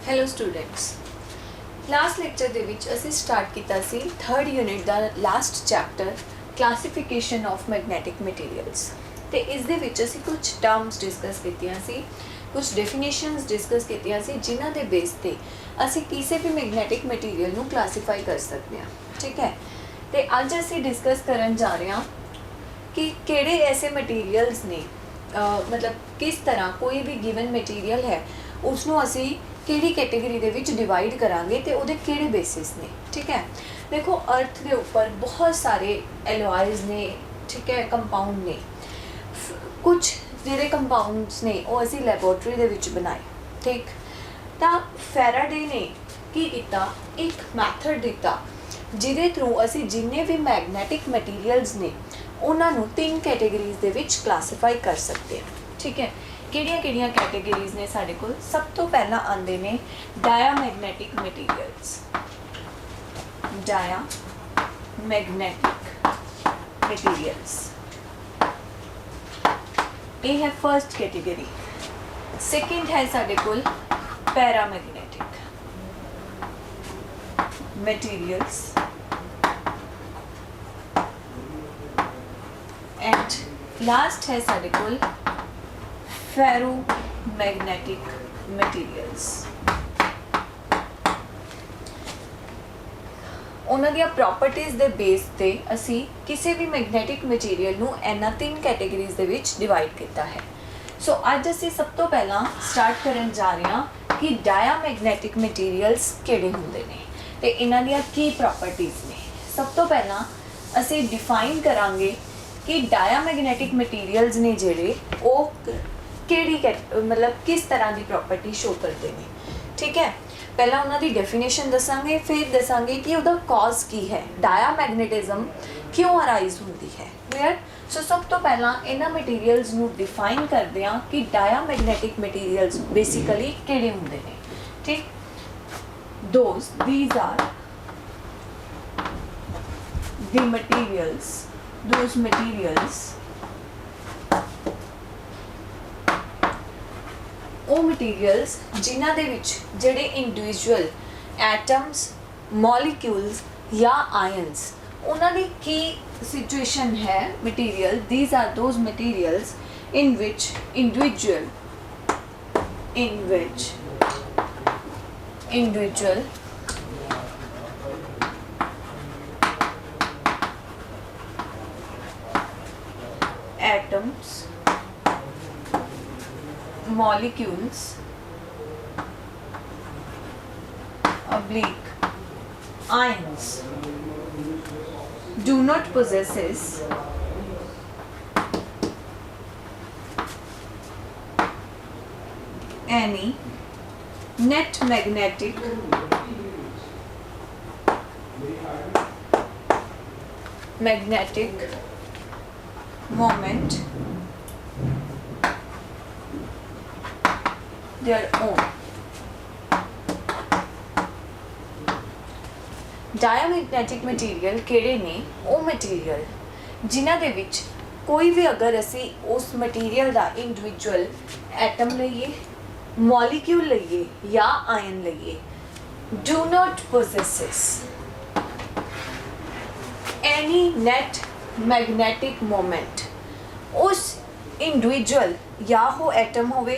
Hello students, last lecture ਦੇ ਵਿੱਚ ਅਸੀਂ ਸਟਾਰਟ ਕੀਤਾ ਸੀ 3rd unit the last chapter classification of magnetic materials ਤੇ ਇਸ ਦੇ ਵਿੱਚ ਅਸੀਂ ਕੁਝ ਟਰਮਸ ਡਿਸਕਸ ਕੀਤੀਆਂ ਸੀ, ਕੁਝ ਡੈਫੀਨੇਸ਼ਨਸ ਡਿਸਕਸ ਕੀਤੀਆਂ ਸੀ ਜਿਨ੍ਹਾਂ ਦੇ ਬੇਸ ਤੇ ਅਸੀਂ ਕਿਸੇ ਵੀ ਮੈਗਨੈਟਿਕ ਮਟੀਰੀਅਲ ਨੂੰ ਕਲਾਸੀਫਾਈ ਕਰ ਸਕਦੇ ਹਾਂ। ਠੀਕ ਹੈ, ਤੇ ਅੱਜ ਅਸੀਂ ਡਿਸਕਸ ਕਰਨ ਜਾ ਰਹੇ ਹਾਂ ਕਿ ਕਿਹੜੇ ऐसे मटीरियल्स ने मतलब किस तरह कोई भी गिवन मटीरियल है उसनों असी किहड़ी कैटेगरी दे विच डिवाइड करांगे ते उहदे किहड़े बेसिस ने। ठीक है, देखो अर्थ के ऊपर बहुत सारे एलॉयज ने, ठीक है, कंपाउंड ने, कुछ जिहड़े कंपाउंड्स ने वो असी लैबोरेटरी दे विच बनाए। ठीक, तां फैराडे ने की कीता, एक मैथड दिता जिहदे थ्रू असी जिन्ने भी मैगनैटिक मटीरियल्स ने उन्होंने 3 कैटेगरीज दे विच क्लासीफाई कर सकते हैं। ठीक है, किहड़ियां कैटेगरीज ने साडे कोल? सब तो पहला आंदे ने डायामैगनैटिक मटीरियल्स। डायामैगनैटिक मटीरियल्स ये है फर्स्ट कैटेगरी। सेकंड है साडे कोल पैरामैगनैटिक मटीरियल्स एंड लास्ट है साडे कोल फेरोमैगनैटिक मटीरियल्स। उन्हां दी प्रॉपर्टीज़ दे बेस ते असी किसी भी मैगनैटिक मटीरियल नूं इन्हां 3 कैटेगरीज दे विच डिवाइड किया है। सो अज असी सब तो पहला स्टार्ट करन जा रहे हां कि डायामैगनैटिक मटीरियल्स किहड़े हुंदे ने ते इन्हां दी की प्रॉपर्टीज़ ने। सब तो पहला असी डिफाइन करांगे कि डायामैगनैटिक मटीरियल्स ने जिहड़े वो किहड़ी मतलब किस तरह की प्रॉपर्टी शो करते हैं। ठीक है, पहला उन्होंने डेफिनेशन दसांगे, फिर दसांगे कि उसका कॉज की है, डायामैगनेटिज्म क्यों अराइज होती है। क्लियर? सो सब तो पहला इन्हां मटीरियल्स नूं डिफाइन करते हैं कि डायामैगनैटिक मटीरियल्स बेसिकली किहड़े हुंदे ने। ठीक, these are the materials, those materials ਉਹ ਮਟੀਰੀਅਲਸ ਜਿਨ੍ਹਾਂ ਦੇ ਵਿੱਚ ਜਿਹੜੇ ਇੰਡੀਵਿਜੂਅਲ ਐਟਮਸ, ਮੋਲੀਕਿਊਲਸ ਜਾਂ ਆਇਨਸ ਉਹਨਾਂ ਦੀ ਕੀ ਸਿਚੁਏਸ਼ਨ ਹੈ material. these are those materials in which individual atoms, molecules, oblique ions do not possesses any net magnetic moment their own। Diamagnetic material किहड़े ने? वो मटीरियल जिन्हां दे विच कोई भी अगर असी उस मटीरियल दा इंडिविजुअल एटम लईए, मॉलिक्यूल लईए या आयन लईए, do not possesses any net magnetic moment. उस इंडिविजुअल या वो एटम होवे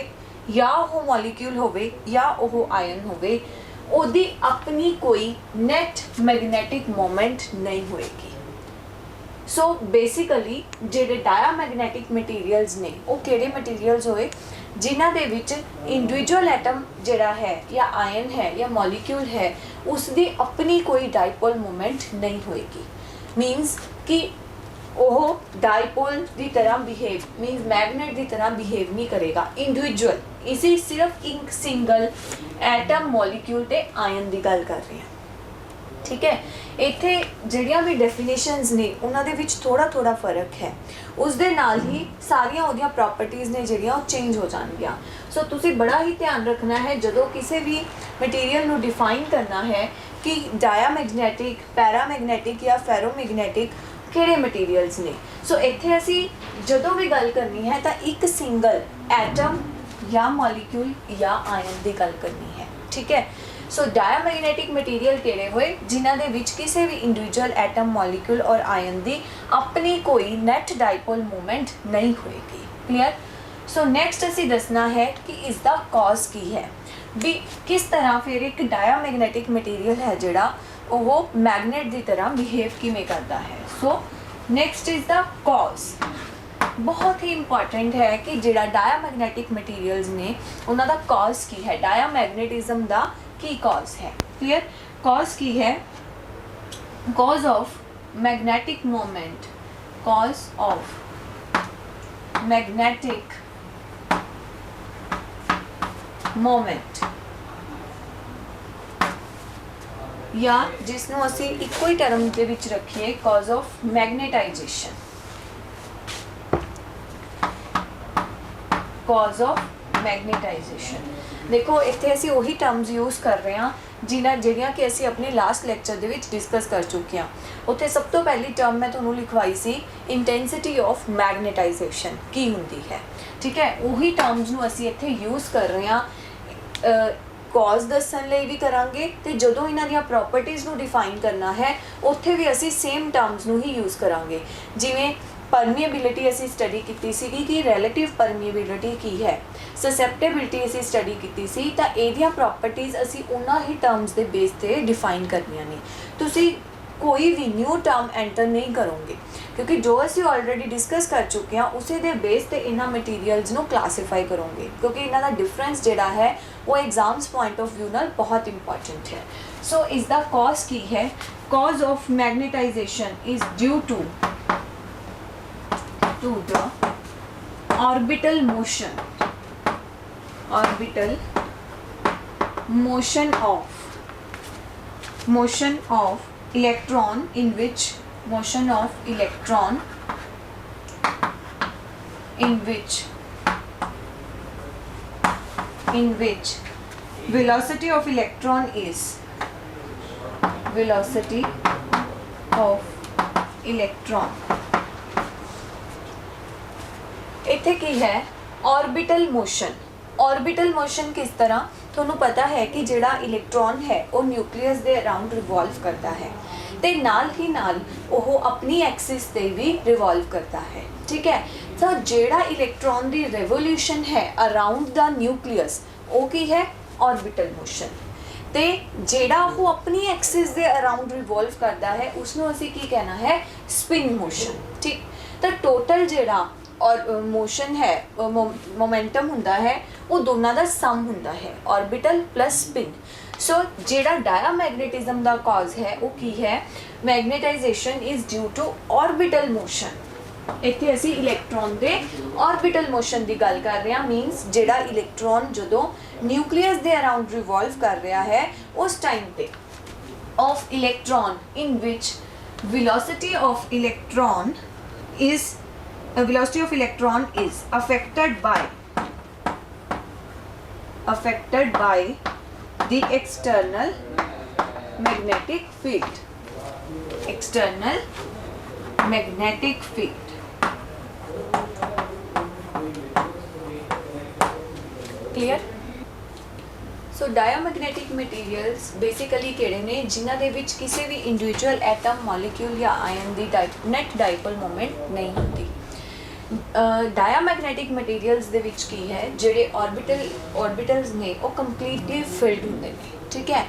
या वो मॉलिक्यूल होवे या वो आयन होवे, ਉਹਦੀ अपनी कोई नेट मैगनैटिक मोमेंट नहीं होएगी। सो बेसिकली ਜਿਹੜੇ डायामैगनैटिक मटीरियल्स ने वो किहड़े मटीरियल्स होए जिन्हां दे विच इंडिविजुअल एटम जिहड़ा है या आयन है या मॉलिक्यूल है उसकी अपनी कोई डाइपोल मोमेंट नहीं होएगी। मीनस कि ਉਹ डाइपोल की तरह बिहेव, मीनस मैगनेट की तरह बिहेव नहीं करेगा इंडिविजुअल। इसी सिर्फ एक सिंगल एटम, मॉलिक्यूल ते आयन की गल कर रहे हैं। ठीक है, इत्थे जिहड़ियां भी डेफिनेशनस ने उन्हां दे विच थोड़ा थोड़ा फर्क है, उस दे नाल ही सारियां उहदियां प्रॉपर्टीज़ ने जिहड़ियां चेंज हो जाणगियां। सो तुसी बड़ा ही ध्यान रखना है जदों किसी भी मटीरियल नूं डिफाइन करना है कि डायामैगनैटिक, पैरामैगनैटिक या फेरोमैगनैटिक किहड़े मटीरियल्स ने। सो इत्थे असी जदों भी गल करनी है तो एक सिंगल एटम या मॉलिक्यूल या आयन की गल करनी है, ठीक है। सो डायमैग्नेटिक मटीरियल किहड़े होए जिन्हां दे विच किसी भी इंडिविजुअल एटम मॉलिक्यूल और आयन की अपनी कोई नैट डाइपोल मूवमेंट नहीं होएगी। क्लीयर। सो नैक्सट असी दसना है कि इसका कॉज की है, भी किस तरह फिर एक डायमैग्नेटिक मटीरियल है जिहड़ा वो मैगनेट की तरह बिहेव किवें करता है। सो नैक्सट इज़ द कॉज। बहुत ही इंपॉर्टेंट है कि जिहड़ा डायमैग्नेटिक मटीरियल्स ने उन्हां दा कॉज की है, डायमैग्नेटिज्म दा की कॉज है। क्लियर। कॉज की है cause of magnetic moment, cause of magnetic moment, या जिसनों असी इको ही टर्म के विच रखिए cause of magnetisation, cause of magnetisation. देखो इत्थे असी उही टर्म्स यूज़ कर रहे हैं ਜਿਹੜੀਆਂ कि असी अपने लास्ट लैक्चर ਦੇ ਵਿੱਚ डिस्कस कर चुके हैं। उत्थे सब तो पहली टर्म मैं ਤੁਹਾਨੂੰ लिखवाई सी इंटेंसिटी ऑफ मैग्नेटाइजेशन की हुंदी है, ठीक है। उही टर्म्स ਨੂੰ ਅਸੀਂ ਇੱਥੇ यूज़ कर रहे हैं, कॉज दसन ਲਈ भी करांगे ਤੇ ਜਦੋਂ ਇਹਨਾਂ ਦੀਆਂ ਪ੍ਰੋਪਰਟੀਜ਼ ਨੂੰ डिफाइन करना है ਉੱਥੇ भी ਅਸੀਂ सेम टर्म्स ਨੂੰ ही यूज़ करांगे। जिवें परमीएबिलिटी असी स्टडी की सी कि रैलेटिव परमीएबिलिटी की है, ससैप्टेबिलिटी असी स्टडी की सी, तो एदियां प्रॉपर्टीज़ असी उन्हां ही टर्म्स के बेस पे डिफाइन करनियां ने। तुसी कोई भी न्यू टर्म एंटर नहीं करोगे क्योंकि जो असी ऑलरेडी डिस्कस कर चुके हैं उसे दे बेस पे इन्हां मटीरियल्स नू क्लासीफाई करोगे, क्योंकि इन्हां दा डिफरेंस जिहड़ा है वो एग्जाम्स पॉइंट ऑफ व्यू नाल बहुत इंपॉर्टेंट है। सो इसका कॉज की है, cause of magnetisation is due to the orbital motion of electron in which velocity of electron is इत्थे की है ऑर्बिटल मोशन। ऑर्बिटल मोशन किस तरह थोनू पता है कि जिहड़ा इलैक्ट्रॉन है वो न्यूक्लियस के अराउंड रिवॉल्व करता है ते नाल ही नाल वो अपनी एक्सिस ते भी रिवॉल्व करता है, ठीक है। तो जिहड़ा इलैक्ट्रॉन की रेवोल्यूशन है अराउंड द न्यूक्लियस वो की है ऑर्बिटल मोशन, ते जिहड़ा वो अपनी एक्सिस के अराउंड रिवॉल्व करता है उसनों असी की कहना है स्पिन मोशन, ठीक। तो टोटल जिहड़ा और मोशन है मोमेंटम हुंदा है वो दोनों का सम हुंदा है, ऑर्बिटल प्लस स्पिन। सो जिहड़ा डायमैग्नेटिज्म का कॉज है वो की है, magnetisation is due to orbital motion. इत्थे असी इलैक्ट्रॉन के ऑर्बिटल मोशन की गल कर रहे हैं, मीनस जिहड़ा इलैक्ट्रॉन जदों न्यूक्लियस के अराउंड रिवॉल्व कर रहा है उस टाइम पे of electron in which velocity of electron is affected by the external magnetic field, clear। So diamagnetic materials basically किहड़े ने जिन्हां दे विच किसी भी इंडिविजुअल एटम मॉलिक्यूल या आयन की नैट डाइपोल मोमेंट नहीं होती। डायमैग्नेटिक मटीरियल्स दे विच की है जिहड़े ऑर्बिटल्स ने वो कंप्लीटली फिल्ड हुंदे ने, ठीक है।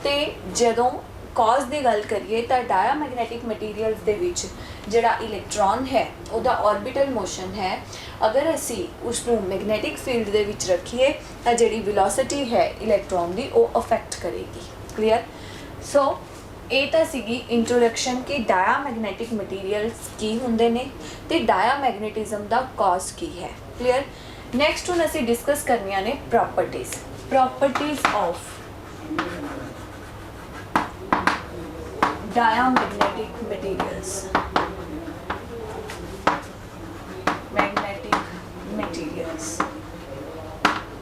तो जदों कॉज की गल करिए तो डायमैग्नेटिक मटीरियल्स दे विच जिहड़ा इलैक्ट्रॉन है उहदा ऑर्बिटल मोशन है, अगर असी उसनूं मैग्नेटिक फील्ड दे विच रखिए तो जिहड़ी वेलोसिटी है इलैक्ट्रॉन की वो अफेक्ट करेगी। क्लीयर। सो ये तो सीगी इंट्रोडक्शन कि डायमैग्नेटिक मटीरियल्स की हुंदे ने ते डायमैग्नेटिज्म का कॉज की है। क्लीयर। नैक्सट हुण असी डिस्कस करनियां ने प्रॉपर्टीज़ ऑफ डायमैग्नेटिक मटीरियल्स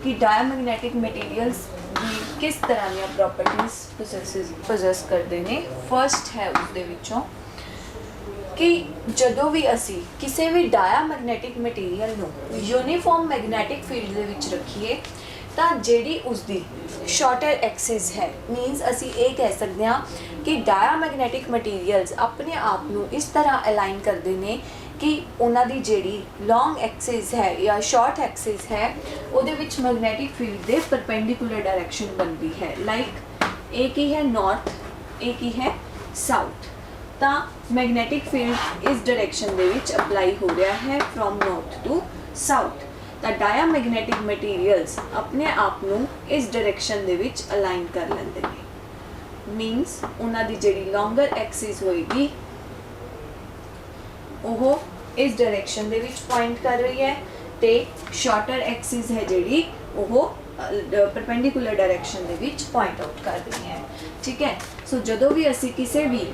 कि डायमैग्नेटिक मटीरियल्स की किस तरह दी प्रॉपर्टीज़ पोजेस करते हैं। फर्स्ट है उसदे विचों कि ਜਦੋਂ ਵੀ ਅਸੀਂ ਕਿਸੇ ਵੀ ਡਾਇਆਮੈਗਨੈਟਿਕ ਮਟੀਰੀਅਲ ਨੂੰ ਯੂਨੀਫਾਰਮ ਮੈਗਨੈਟਿਕ ਫੀਲਡ ਦੇ ਵਿੱਚ ਰੱਖੀਏ ਤਾਂ ਜਿਹੜੀ ਉਸਦੀ ਸ਼ਾਰਟਰ ਐਕਸਿਸ ਹੈ ਮੀਨਸ ਅਸੀਂ ਇਹ ਕਹਿ ਸਕਦੇ ਹਾਂ ਕਿ ਡਾਇਆਮੈਗਨੈਟਿਕ ਮਟੀਰੀਅਲਸ ਆਪਣੇ ਆਪ ਨੂੰ ਇਸ ਤਰ੍ਹਾਂ ਅਲਾਈਨ ਕਰਦੇ ਨੇ ਕਿ ਉਹਨਾਂ ਦੀ ਜਿਹੜੀ ਲੌਂਗ ਐਕਸਿਸ ਹੈ ਜਾਂ ਸ਼ਾਰਟ ਐਕਸਿਸ ਹੈ ਉਹਦੇ ਵਿੱਚ ਮੈਗਨੈਟਿਕ ਫੀਲਡ ਦੇ ਪਰਪੈਂਡੀਕੂਲਰ ਡਾਇਰੈਕਸ਼ਨ ਬਣਦੀ ਹੈ ਲਾਈਕ ਇਹ ਕੀ ਹੈ ਨਾਰਥ ਇਹ ਕੀ ਹੈ ਸਾਊਥ ਤਾਂ ਮੈਗਨੈਟਿਕ ਫੀਲਡ ਇਸ ਡਾਇਰੈਕਸ਼ਨ ਦੇ ਵਿੱਚ ਅਪਲਾਈ ਹੋ ਰਿਹਾ ਹੈ ਫਰੋਮ ਨਾਰਥ ਟੂ ਸਾਊਥ ਤਾਂ ਡਾਇਆਮੈਗਨੈਟਿਕ ਮਟੀਰੀਅਲਸ ਆਪਣੇ ਆਪ ਨੂੰ ਇਸ ਡਾਇਰੈਕਸ਼ਨ ਦੇ ਵਿੱਚ ਅਲਾਈਨ ਕਰ ਲੈਂਦੇ ਨੇ ਮੀਨਸ ਉਹਨਾਂ ਦੀ ਜਿਹੜੀ ਲੌਂਗਰ ਐਕਸਿਸ ਹੋਏਗੀ ਉਹ ਇਸ ਡਾਇਰੈਕਸ਼ਨ ਦੇ ਵਿੱਚ ਪੁਆਇੰਟ ਕਰ ਰਹੀ ਹੈ ਤੇ ਸ਼ਾਰਟਰ ਐਕਸਿਸ ਹੈ ਜਿਹੜੀ ਉਹ ਪਰਪੈਂਡੀਕੂਲਰ ਡਾਇਰੈਕਸ਼ਨ ਦੇ ਵਿੱਚ ਪੁਆਇੰਟ ਆਊਟ ਕਰ ਰਹੀ ਹੈ ਠੀਕ ਹੈ ਸੋ ਜਦੋਂ ਵੀ ਅਸੀਂ ਕਿਸੇ ਵੀ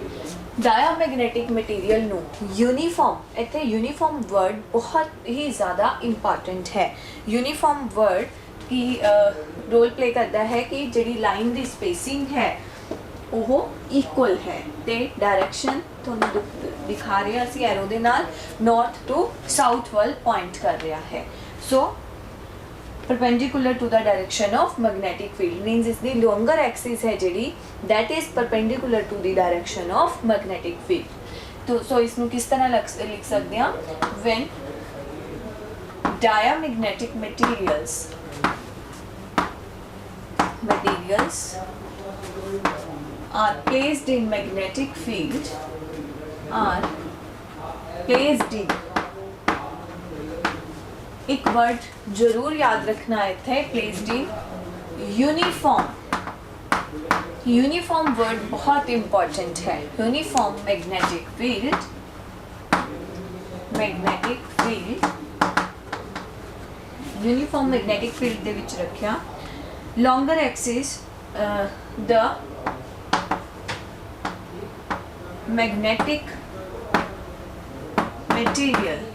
ਡਾਇਆਮੈਗਨੈਟਿਕ ਮਟੀਰੀਅਲ ਨੂੰ ਯੂਨੀਫਾਰਮ ਇੱਥੇ ਯੂਨੀਫਾਰਮ ਵਰਡ ਬਹੁਤ ਹੀ ਜ਼ਿਆਦਾ ਇੰਪੋਰਟੈਂਟ ਹੈ ਯੂਨੀਫਾਰਮ ਵਰਡ ਕੀ ਰੋਲ ਪਲੇ ਕਰਦਾ ਹੈ ਕਿ ਜਿਹੜੀ ਲਾਈਨ ਦੀ ਸਪੇਸਿੰਗ ਹੈ ਉਹ ਇਕੁਅਲ ਹੈ ਤੇ ਡਾਇਰੈਕਸ਼ਨ ਤੁਹਾਨੂੰ ਦਿਖਾ ਰਿਹਾ ਸੀ ਐਰੋ ਦੇ ਨਾਲ ਨਾਰਥ ਟੂ ਸਾਊਥ ਵੱਲ ਪੁਆਇੰਟ ਕਰ ਰਿਹਾ ਹੈ ਸੋ perpendicular to the direction of magnetic field means is the longer axis है JD that is perpendicular to the direction of magnetic field तो so इसनु किस तरह लिख सकते हैं when diamagnetic materials are placed in magnetic field are placed in एक word जरूर याद रखना है इत्थे प्लेस्ड इन यूनिफॉर्म वर्ड बहुत इंपॉर्टेंट है uniform magnetic field uniform magnetic field दे विच रखिया longer axis the magnetic material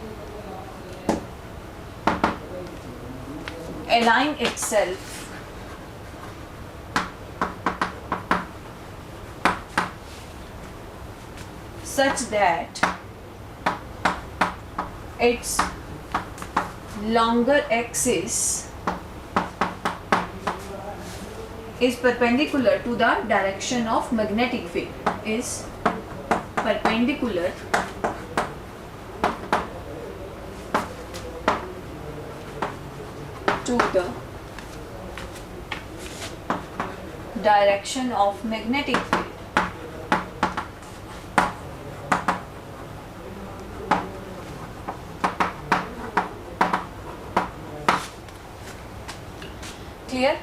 align itself such that its longer axis is perpendicular to the direction of magnetic field is perpendicular to the direction of magnetic field clear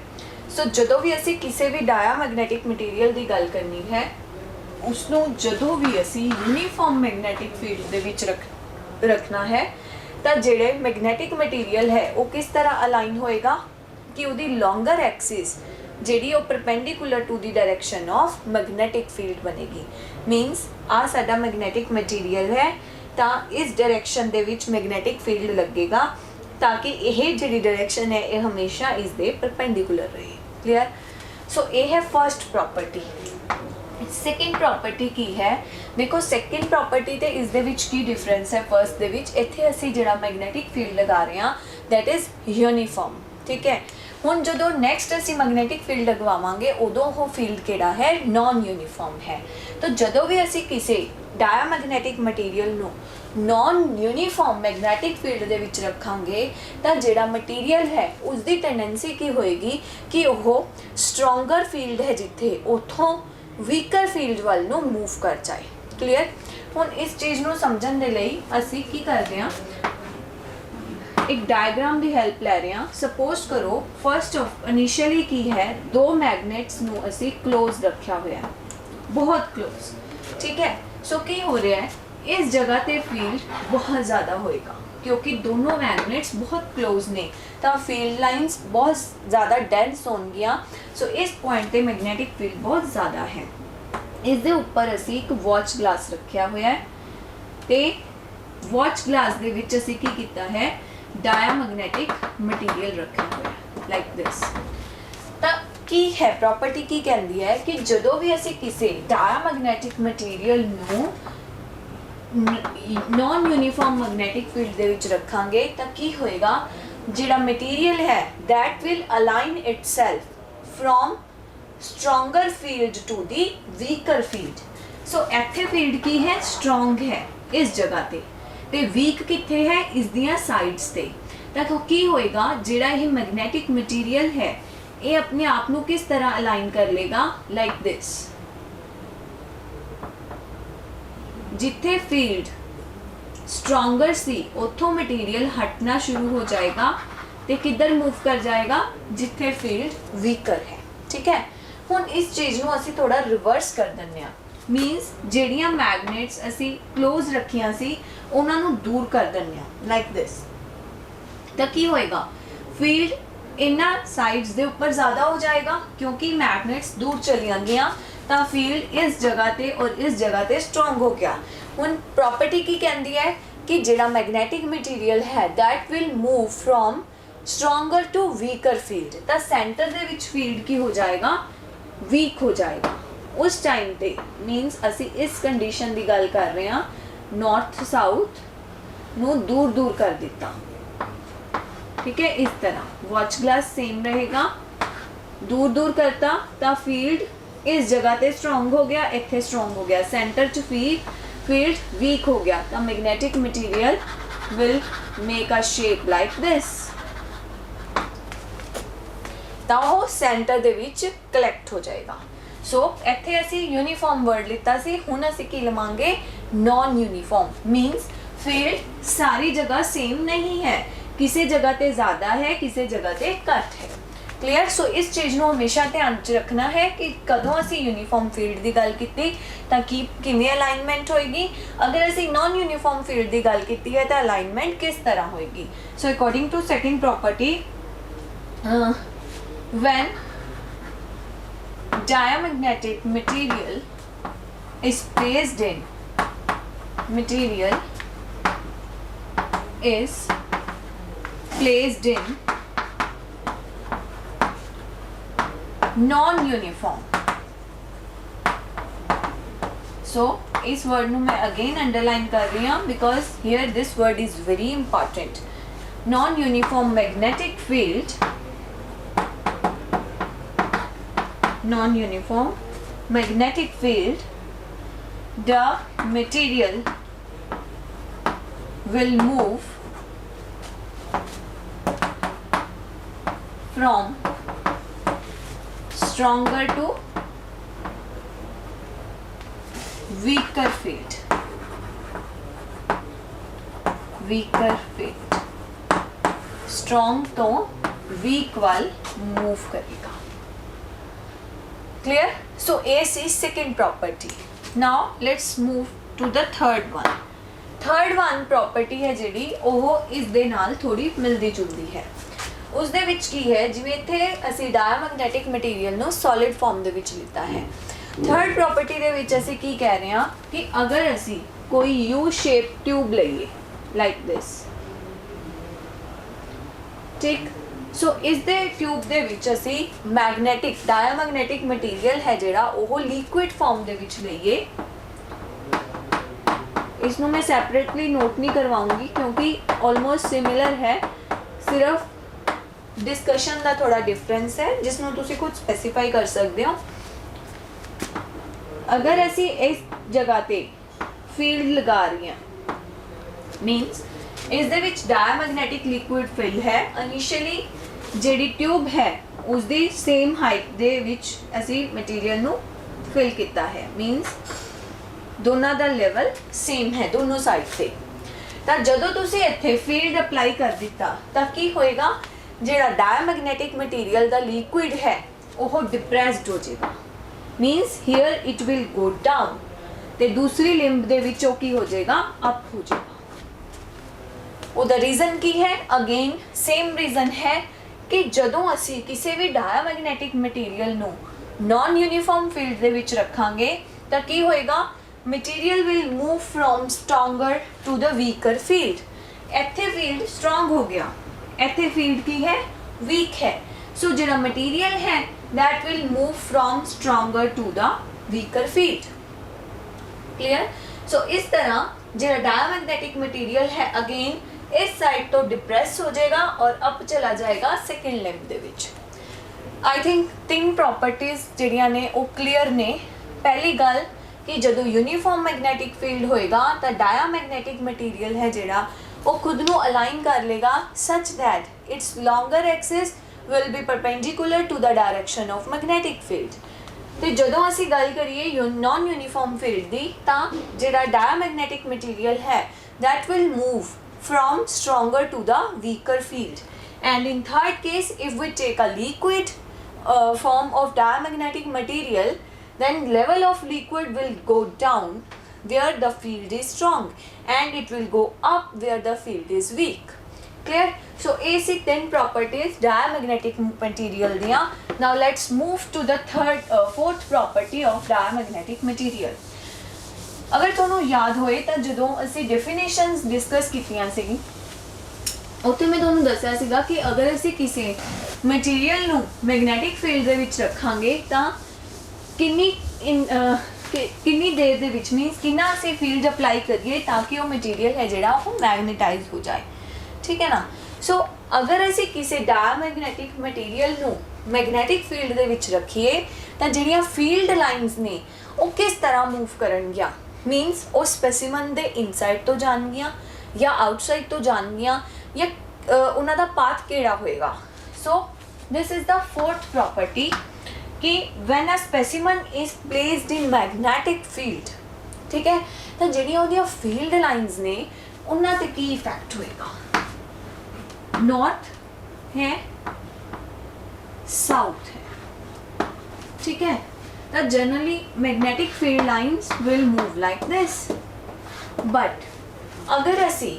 so ਜਦੋਂ ਵੀ ਅਸੀਂ ਕਿਸੇ ਵੀ ਡਾਇਆਮੈਗਨੈਟਿਕ material ਦੀ ਗੱਲ ਕਰਨੀ ਹੈ ਉਸ ਨੂੰ ਜਦੋਂ ਵੀ ਅਸੀਂ ਯੂਨੀਫਾਰਮ ਮੈਗਨੈਟਿਕ ਫੀਲਡ ਦੇ ਵਿੱਚ ਰੱਖਣਾ ਹੈ ਤਾਂ ਜਿਹੜੇ ਮੈਗਨੈਟਿਕ ਮਟੀਰੀਅਲ ਹੈ ਉਹ ਕਿਸ ਤਰ੍ਹਾਂ ਅਲਾਈਨ ਹੋਏਗਾ ਕਿ ਉਹਦੀ ਲੌਂਗਰ ਐਕਸਿਸ ਜਿਹੜੀ ਉਹ perpendicular to the direction of magnetic field ਬਣੇਗੀ ਮੀਨਸ ਆ ਸਾਡਾ ਮੈਗਨੈਟਿਕ ਮਟੀਰੀਅਲ ਹੈ ਤਾਂ ਇਸ ਡਾਇਰੈਕਸ਼ਨ ਦੇ ਵਿੱਚ ਮੈਗਨੈਟਿਕ ਫੀਲਡ ਲੱਗੇਗਾ ਤਾਂ ਕਿ ਇਹ ਜਿਹੜੀ ਡਾਇਰੈਕਸ਼ਨ ਹੈ ਇਹ ਹਮੇਸ਼ਾ ਇਸ ਦੇ ਪਰਪੈਂਡੀਕੂਲਰ ਰਹੇ ਕਲੀਅਰ ਸੋ ਇਹ ਹੈ ਫਰਸਟ ਪ੍ਰੋਪਰਟੀ ਸੈਕੰਡ ਪ੍ਰੋਪਰਟੀ ਕੀ ਹੈ ਦੇਖੋ ਸੈਕੰਡ ਪ੍ਰੋਪਰਟੀ ਤੇ ਇਸ ਦੇ ਵਿੱਚ ਕੀ ਡਿਫਰੈਂਸ ਹੈ ਫਰਸਟ ਦੇ ਵਿੱਚ ਇੱਥੇ ਅਸੀਂ ਜਿਹੜਾ ਮੈਗਨੈਟਿਕ ਫੀਲਡ ਲਗਾ ਰਹੇ ਹਾਂ ਦੈਟ ਇਜ਼ ਯੂਨੀਫਾਰਮ ਠੀਕ ਹੈ ਹੁਣ ਜਦੋਂ ਨੈਕਸਟ ਅਸੀਂ ਮੈਗਨੈਟਿਕ ਫੀਲਡ ਲਗਵਾਵਾਂਗੇ ਉਦੋਂ ਉਹ ਫੀਲਡ ਕਿਹੜਾ ਹੈ ਨਾਨ ਯੂਨੀਫਾਰਮ ਹੈ ਤਾਂ ਜਦੋਂ ਵੀ ਅਸੀਂ ਕਿਸੇ ਡਾਇਆਮੈਗਨੈਟਿਕ ਮਟੀਰੀਅਲ ਨੂੰ ਨਾਨ ਯੂਨੀਫਾਰਮ ਮੈਗਨੈਟਿਕ ਫੀਲਡ ਦੇ ਵਿੱਚ ਰੱਖਾਂਗੇ ਤਾਂ ਜਿਹੜਾ ਮਟੀਰੀਅਲ ਹੈ ਉਸ ਦੀ ਟੈਂਡੈਂਸੀ ਕੀ ਹੋਏਗੀ ਕਿ ਉਹ ਸਟਰੋਂਗਰ ਫੀਲਡ ਹੈ ਜਿੱਥੇ ਉਥੋਂ ਵੀਕਰ ਫੀਲਡ ਵੱਲ ਨੂੰ ਮੂਵ ਕਰ ਜਾਏ ਕਲੀਅਰ ਹੁਣ ਇਸ ਚੀਜ਼ ਨੂੰ ਸਮਝਣ ਦੇ ਲਈ ਅਸੀਂ ਕੀ ਕਰਦੇ ਹਾਂ एक डायग्राम ਦੀ ਹੈਲਪ ਲੈ ਰਹੇ ਹਾਂ ਸਪੋਜ਼ ਕਰੋ ਫਰਸਟ ਆਫ ਇਨੀਸ਼ੀਅਲੀ ਕੀ ਹੈ ਦੋ ਮੈਗਨੇਟਸ ਨੂੰ ਅਸੀਂ ক্লোਜ਼ ਰੱਖਿਆ ਹੋਇਆ ਹੈ ਬਹੁਤ ক্লোਜ਼ ਠੀਕ ਹੈ ਸੋ ਕੀ ਹੋ ਰਿਹਾ ਹੈ ਇਸ ਜਗ੍ਹਾ ਤੇ ਫੀਲਡ ਬਹੁਤ ਜ਼ਿਆਦਾ ਹੋਏਗਾ क्योंकि दोनों मैग्नेट्स बहुत क्लोज ने तो फील्ड लाइंस बहुत ज़्यादा डेंस होंगियां सो इस पॉइंट पे मैग्नेटिक फील्ड बहुत ज़्यादा है इस दे ऊपर असी एक वॉच ग्लास रखा हुआ है ते वॉच ग्लास दे विच असी की कीता है डायमैग्नेटिक मटीरियल रखा हुआ है लाइक दिस तो की है प्रॉपर्टी की कहती है कि जदों भी असी किसी डायमैग्नेटिक मटीरियल नू ਨੋਨ ਯੂਨੀਫਾਰਮ ਮੈਗਨੈਟਿਕ ਫੀਲਡ ਦੇ ਵਿੱਚ ਰੱਖਾਂਗੇ ਤਾਂ ਕੀ ਹੋਏਗਾ, ਜਿਹੜਾ ਮਟੀਰੀਅਲ ਹੈ that will align itself from stronger field to the weaker field। ਸੋ ਇੱਥੇ ਫੀਲਡ ਕੀ ਹੈ, ਸਟਰੋਂਗ ਹੈ ਇਸ ਜਗ੍ਹਾ ਤੇ ਵੀਕ ਕਿੱਥੇ ਹੈ, ਇਸ ਦੀਆਂ ਸਾਈਡਸ ਤੇ। ਤਾਂ ਕੀ ਹੋਏਗਾ, ਜਿਹੜਾ ਇਹ ਮੈਗਨੈਟਿਕ ਮਟੀਰੀਅਲ ਹੈ ਇਹ ਆਪਣੇ ਆਪ ਨੂੰ ਕਿਸ ਤਰ੍ਹਾਂ ਅਲਾਈਨ ਕਰ ਲੇਗਾ, ਲਾਈਕ ਦਿਸ। ਜਿੱਥੇ ਫੀਲਡ ਸਟਰੋਂਗਰ ਸੀ ਉੱਥੋਂ ਮਟੀਰੀਅਲ ਹਟਣਾ ਸ਼ੁਰੂ ਹੋ ਜਾਏਗਾ ਤੇ ਕਿੱਧਰ ਮੂਵ ਕਰ ਜਾਏਗਾ, ਜਿੱਥੇ ਫੀਲਡ ਵੀਕਰ ਹੈ। ਠੀਕ ਹੈ, ਹੁਣ ਇਸ ਚੀਜ਼ ਨੂੰ ਅਸੀਂ ਥੋੜਾ ਰਿਵਰਸ ਕਰ ਦਿੰਦੇ ਹਾਂ। ਮੀਨਸ ਜਿਹੜੀਆਂ ਮੈਗਨੇਟਸ ਅਸੀਂ ਕਲੋਜ਼ ਰੱਖੀਆਂ ਸੀ ਉਹਨਾਂ ਨੂੰ ਦੂਰ ਕਰ ਦਿੰਦੇ ਹਾਂ, ਲਾਈਕ ਦਿਸ। ਤਾਂ ਕੀ ਹੋਏਗਾ, ਫੀਲਡ ਇਹਨਾਂ ਸਾਈਡਸ ਦੇ ਉੱਪਰ ਜ਼ਿਆਦਾ ਹੋ ਜਾਏਗਾ ਕਿਉਂਕਿ ਮੈਗਨੇਟਸ ਦੂਰ ਚਲੀਆਂ ਗਈਆਂ ਤਾਂ ਫੀਲਡ ਇਸ ਜਗ੍ਹਾ ਤੇ ਔਰ ਇਸ ਜਗ੍ਹਾ ਤੇ ਸਟਰੋਂਗ ਹੋ ਗਿਆ। ਹੁਣ ਪ੍ਰੋਪਰਟੀ ਕੀ ਕਹਿੰਦੀ ਹੈ ਕਿ ਜਿਹੜਾ ਮੈਗਨੈਟਿਕ ਮਟੀਰੀਅਲ ਹੈ that will move from stronger to weaker field, ਤਾਂ ਸੈਂਟਰ ਦੇ ਵਿੱਚ ਫੀਲਡ ਕੀ ਹੋ ਜਾਏਗਾ, ਵੀਕ ਹੋ ਜਾਏਗਾ ਉਸ ਟਾਈਮ ਤੇ। ਮੀਨਸ ਅਸੀਂ ਇਸ ਕੰਡੀਸ਼ਨ ਦੀ ਗੱਲ ਕਰ ਰਹੇ ਹਾਂ, ਨਾਰਥ ਸਾਊਥ ਨੂੰ ਦੂਰ ਦੂਰ ਕਰ ਦਿੱਤਾ। ठीक है, इस तरह वॉच ग्लास सेम रहेगा, दूर दूर करता तो फील्ड इस जगह पे स्ट्रोंग हो गया, इत्थे स्ट्रोंग हो गया, सेंटर च फील्ड वीक हो गया तो magnetic material will make a shape like this. तो वो सेंटर दे विच कलैक्ट हो जाएगा। सो इत्थे असी यूनीफॉर्म वर्ड लिता सी, हुण असी की लवांगे नॉन यूनीफॉर्म। मीनस फील्ड सारी जगह सेम नहीं है, किसी जगह ते ज़्यादा है, किसी जगह ते घट है। क्लीयर। सो इस चीज़ को हमेशा ध्यान च रखना है कि कदों असी यूनीफॉर्म फील्ड की गल की तो किवें अलाइनमेंट होएगी, अगर असी नॉन यूनीफॉर्म फील्ड की गल की है तो अलाइनमेंट किस तरह होएगी। So according to second property, when diamagnetic material is placed in non-uniform। so इस वर्ड ਨੂੰ मैं again underline कर रही हूँ because here this word is very important। non-uniform magnetic field, the material will move from stronger to weaker field। strong तो weak वाल move करेगा। clear। so A is second property। now let's move to the third one। third one property है ਜਿਹੜੀ ਉਹ ਇਸ ਦੇ ਨਾਲ ਥੋੜੀ ਮਿਲਦੀ ਜੁਲਦੀ ਹੈ। ਉਸ ਦੇ ਵਿੱਚ ਕੀ ਹੈ, ਜਿਵੇਂ ਇੱਥੇ ਅਸੀਂ ਡਾਇਆਮੈਗਨੈਟਿਕ ਮਟੀਰੀਅਲ ਨੂੰ ਸੋਲਿਡ ਫਾਰਮ ਦੇ ਵਿੱਚ ਲਿੱਤਾ ਹੈ। ਥਰਡ ਪ੍ਰੋਪਰਟੀ ਦੇ ਵਿੱਚ ਅਸੀਂ ਕੀ ਕਹਿ ਰਹੇ ਹਾਂ ਕਿ ਅਗਰ ਅਸੀਂ ਕੋਈ ਯੂ ਸ਼ੇਪ ਟਿਊਬ ਲਈਏ ਲਾਈਕ ਦਿਸ, ਠੀਕ। ਸੋ ਇਸ ਦੇ ਟਿਊਬ ਦੇ ਵਿੱਚ ਅਸੀਂ ਮੈਗਨੈਟਿਕ ਡਾਇਆਮੈਗਨੈਟਿਕ ਮਟੀਰੀਅਲ ਹੈ ਜਿਹੜਾ ਉਹ ਲਿਕੁਇਡ ਫਾਰਮ ਦੇ ਵਿੱਚ ਲਈਏ। इसनों मैं सैपरेटली नोट नहीं करवाऊंगी क्योंकि ऑलमोस्ट सिमिलर है, सिर्फ डिस्कशन का थोड़ा डिफरेंस है जिसनों तुसी खुद स्पेसिफाई कर सकते हो। अगर असी इस जगह ते फील्ड लगा रही हैं, मीनस इस दे विच डायमैग्नेटिक लिक्विड फिल है, इनिशियली जिहड़ी ट्यूब है उसदी सेम हाइट दे विच असी मटीरियल नू फिल किया है। मीनस दोनों का लेवल सेम है दोनों साइड से। तो जदों तुसी इत्थे फील्ड अप्लाई कर दिता तो की होएगा, जिहड़ा डायमैग्नेटिक मटीरियल का लिक्विड है वो डिप्रैस्ड हो जाएगा। मीनस here it will go down ते दूसरी लिंब दे विचों की हो जाएगा, अप हो जाएगा। ਉਹਦਾ रीजन की है, अगेन सेम रीजन है कि जदों असी किसी भी डायमैग्नेटिक मटीरियल नू नॉन यूनीफॉर्म फील्ड दे विच रखांगे तो की होएगा, material will move from stronger to the weaker field. इत्थे फील्ड स्ट्रोंग हो गया, इत्थे फील्ड की है, वीक है। सो जिहड़ा मटीरियल है that will move from stronger to the weaker field. Clear. So इस तरह ਜਿਹੜਾ डायमैग्नेटिक मटीरियल है अगेन इस साइड तो डिप्रेस हो जाएगा और अप चला जाएगा सेकेंड लिंब दे विच। आई थिंक 3 प्रॉपर्टीज ਜਿਹੜੀਆਂ ਨੇ ਉਹ ਕਲੀਅਰ ਨੇ। ਪਹਿਲੀ ਗੱਲ कि ਜਦੋਂ यूनीफॉर्म मैग्नेटिक फील्ड होएगा तो डायमैग्नेटिक मटीरियल है ਜਿਹੜਾ ਉਹ ਖੁਦ ਨੂੰ ਅਲਾਈਨ ਕਰ ਲੇਗਾ such that its longer axis will be perpendicular to the direction of magnetic field। ਤੇ ਜਦੋਂ ਅਸੀਂ ਗੱਲ ਕਰੀਏ नॉन यूनीफॉर्म फील्ड ਦੀ ਤਾਂ ਜਿਹੜਾ डायमैग्नेटिक मटीरियल है that will move from stronger to the weaker field। and in third case if we take a liquid form of diamagnetic material, then level of liquid will go down where the field is strong and it will go up where the field is weak। clear? So AC 10 properties diamagnetic material diya। Now let's move to the fourth property of diamagnetic material। अगर तुहानू याद होए तो जदों असी definitions discuss कीतियां सी उत्थे मैं तुहानू दस्सिया सीगा कि अगर असी किसी मटीरियल नू मैग्नेटिक फील्ड दे विच रखांगे तां किन्नी देर दे विच मीनस किन्ना असी फील्ड अप्लाई करिए ताकि वो मटीरियल है जिहड़ा वो मैग्नेटाइज हो जाए। ठीक है ना। सो अगर असी किसी डायमैग्नेटिक मटीरियल नू मैग्नेटिक फील्ड दे विच रखिए तां जिहड़ियां फील्ड लाइनस ने वो किस तरह मूव करनगियां मीनस वो स्पेसिमन दे इनसाइड तो जाणगियां या आउटसाइड तो जाणगियां या उन्हां दा पाथ किहड़ा होएगा। So this is the fourth property कि when a specimen is placed in magnetic field, ठीक है, तो ਜਿਹੜੀਆਂ ਉਹਦੀਆਂ फील्ड लाइंस ने ਉਹਨਾਂ ਤੇ ਕੀ इफेक्ट होएगा। नॉर्थ है साउथ है, ठीक है, तो generally magnetic field lines will move like this. But अगर असी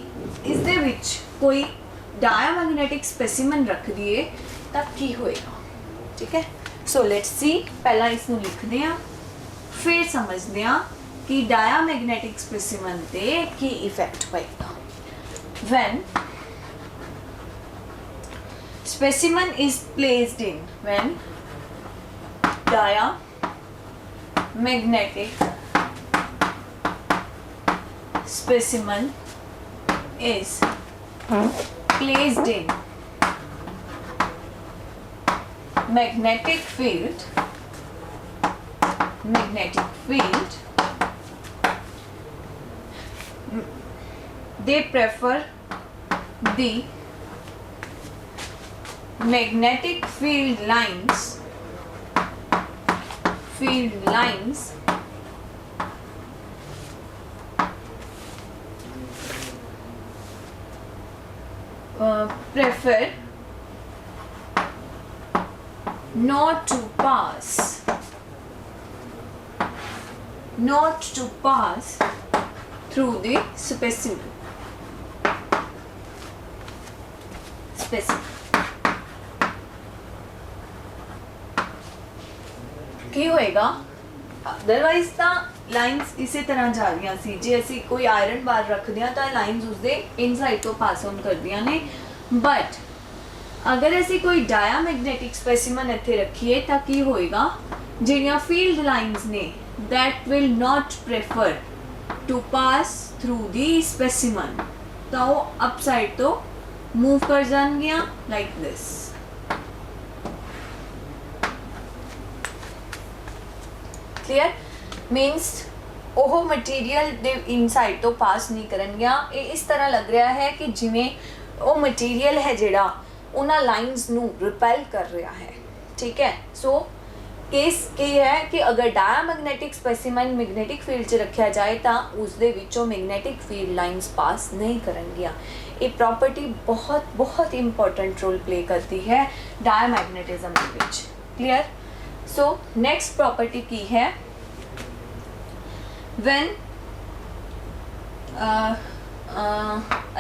इस दे विच कोई डायमैग्नेटिक स्पेसिमन रख दिए तब की होएगा। ठीक है। सो लेट्स सी, पहला इसनू लिखते हैं फिर समझते हैं कि डायमैग्नेटिक स्पेसिमन ते की इफेक्ट होएगा। When specimen is placed in, when diamagnetic specimen is placed in magnetic field, they prefer the magnetic field lines prefer not to pass through the specimen। ਕੀ ਹੋਏਗਾ ਅਦਰਵਾਈਜ਼ ਤਾਂ ਲਾਈਨਸ ਇਸੇ ਤਰ੍ਹਾਂ ਜਾ ਰਹੀਆਂ ਸੀ। ਜੇ ਅਸੀਂ ਕੋਈ ਆਇਰਨ ਬਾਰ ਰੱਖਦੇ ਹਾਂ ਤਾਂ ਲਾਈਨਸ ਉਸਦੇ ਇਨਸਾਈਡ ਤੋਂ ਪਾਸ ਆਨ ਕਰਦੀਆਂ ਨੇ। ਬਟ ਅਗਰ ਅਸੀਂ ਕੋਈ ਡਾਇਆਮੈਗਨੈਟਿਕ ਸਪੈਸੀਮਨ ਇੱਥੇ ਰੱਖੀਏ ਤਾਂ ਕੀ ਹੋਏਗਾ, ਜਿਹੜੀਆਂ ਫੀਲਡ ਲਾਈਨਸ ਨੇ that will not prefer to pass through the specimen, ਤਾਂ ਉਹ ਅਪਸਾਈਡ ਤੋਂ ਮੂਵ ਕਰ ਜਾਣਗੀਆਂ ਲਾਈਕ ਦਿਸ। क्लियर मीन्स ਉਹ ਮਟੀਰੀਅਲ ਦੇ ਇਨਸਾਈਡ ਤੋਂ ਪਾਸ ਨਹੀਂ ਕਰਨਗੀਆਂ। ਇਹ ਇਸ ਤਰ੍ਹਾਂ ਲੱਗ ਰਿਹਾ ਹੈ ਕਿ ਜਿਵੇਂ ਉਹ ਮਟੀਰੀਅਲ ਹੈ ਜਿਹੜਾ ਉਹਨਾਂ ਲਾਈਨਸ ਨੂੰ ਰਿਪੈਲ ਕਰ ਰਿਹਾ ਹੈ। ਠੀਕ ਹੈ। ਸੋ केस की है कि अगर डायमैग्नेटिक स्पेसिमन मैग्नेटिक फील्ड च रखा जाए तो उसदे विचों मैग्नेटिक फील्ड लाइनस पास नहीं करनगियां। ये प्रॉपर्टी बहुत बहुत इंपॉर्टेंट रोल प्ले करती है डायमैग्नेटिज्म दे विच। क्लियर। सो नेक्स्ट प्रॉपर्टी की है व्हेन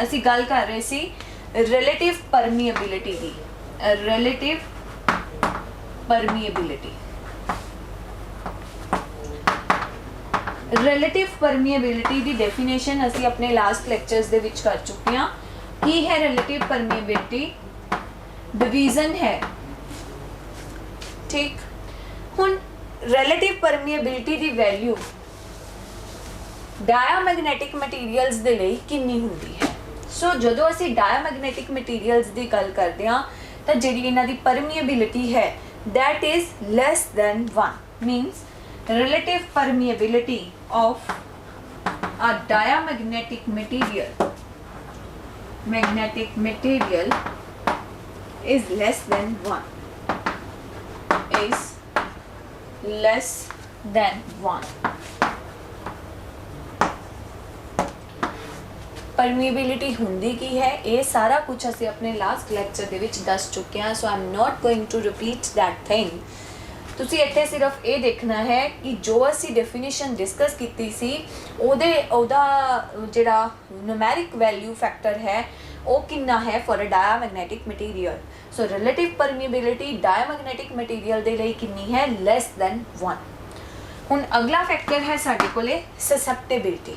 असी गल कर रहे सी रिलेटिव परमीएबिलिटी की। रिलेटिव परमीएबिलिटी रिलेटिव परमीएबिलिटी की डेफिनेशन असी अपने लास्ट लैक्चर्स दे विच कर चुके हैं। की है रिलेटिव परमीएबिलिटी? डिवीजन है। ठीक। हुण रिलेटिव परमीएबिलिटी की वैल्यू ਡਾਇਆਮੈਗਨੈਟਿਕ ਮਟੀਰੀਅਲਸ ਦੇ ਲਈ ਕਿੰਨੀ ਹੁੰਦੀ ਹੈ। ਸੋ ਜਦੋਂ ਅਸੀਂ ਡਾਇਆਮੈਗਨੈਟਿਕ ਮਟੀਰੀਅਲਸ ਦੀ ਗੱਲ ਕਰਦੇ ਹਾਂ ਤਾਂ ਜਿਹੜੀ ਇਹਨਾਂ ਦੀ ਪਰਮੀਏਬਿਲਿਟੀ ਹੈ that is less than 1 means relative permeability of a diamagnetic material is less than 1 is less than 1 permeability ਹੁੰਦੀ ਕੀ ਹੈ ਇਹ ਸਾਰਾ ਕੁਝ ਅਸੀਂ ਆਪਣੇ ਲਾਸਟ ਲੈਕਚਰ ਦੇ ਵਿੱਚ ਦੱਸ ਚੁੱਕੇ ਹਾਂ so I am not going to repeat that thing ਤੁਸੀਂ ਇੱਥੇ ਸਿਰਫ ਇਹ ਦੇਖਣਾ ਹੈ ਕਿ ਜੋ ਅਸੀਂ ਡੈਫੀਨੇਸ਼ਨ ਡਿਸਕਸ ਕੀਤੀ ਸੀ ਉਹਦਾ ਜਿਹੜਾ ਨੂਮੈਰਿਕ ਵੈਲਿਊ ਫੈਕਟਰ ਹੈ ਉਹ ਕਿੰਨਾ ਹੈ for a diamagnetic material so relative permeability diamagnetic material ਦੇ ਲਈ ਕਿੰਨੀ ਹੈ ਲੈਸ ਦੈਨ 1 ਹੁਣ ਅਗਲਾ ਫੈਕਟਰ ਹੈ ਸਾਡੇ ਕੋਲੇ ਸਸੈਪਟੇਬਿਲਿਟੀ